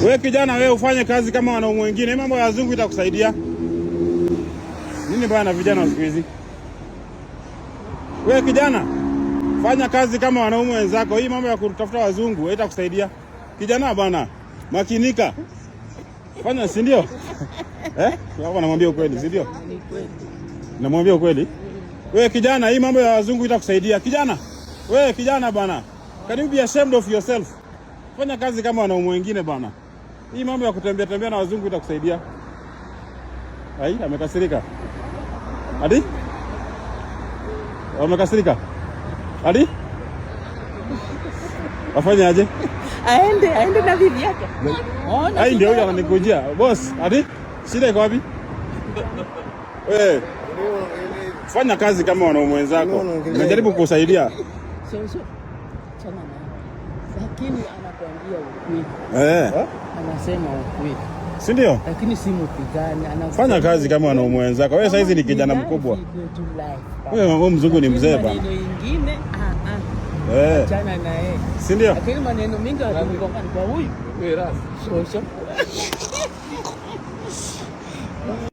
Wewe kijana, wewe ufanye kazi kama wanaume wengine. Mambo ya wazungu itakusaidia nini bwana? Vijana wa siku hizi. Wewe kijana, fanya kazi kama wanaume wenzako. Hii mambo ya kutafuta wazungu haitakusaidia. Kijana bwana, makinika. Fanya, si ndio? Hapa namwambia ukweli, si ndio? Namwambia ukweli. Wewe kijana, hii mambo ya wazungu itakusaidia. Kijana, wewe kijana bwana, can you be ashamed of yourself? Fanya kazi kama wanaume wengine bwana. Hii mambo ya kutembea tembea na wazungu itakusaidia. Ai, amekasirika. Hadi? Amekasirika. Hadi? Afanye aje? Aende na bibi yake. Ai, ndio huyo ananikujia. Boss, hadi? Shida iko wapi? Wewe fanya kazi kama wanaume wenzako. Najaribu kukusaidia. Sio. Chana na. Lakini anakuambia ukweli. Anasema ukweli. Si ndio? Lakini si mpigani, fanya kazi kama wanaume wenzako. Wewe saizi ni kijana mkubwa. Wewe mzungu ni mzee bana. Maneno mengine achana na yeye. Si ndio? Lakini maneno mengi yanagongana kwa huyu. Wewe rasi. Sio.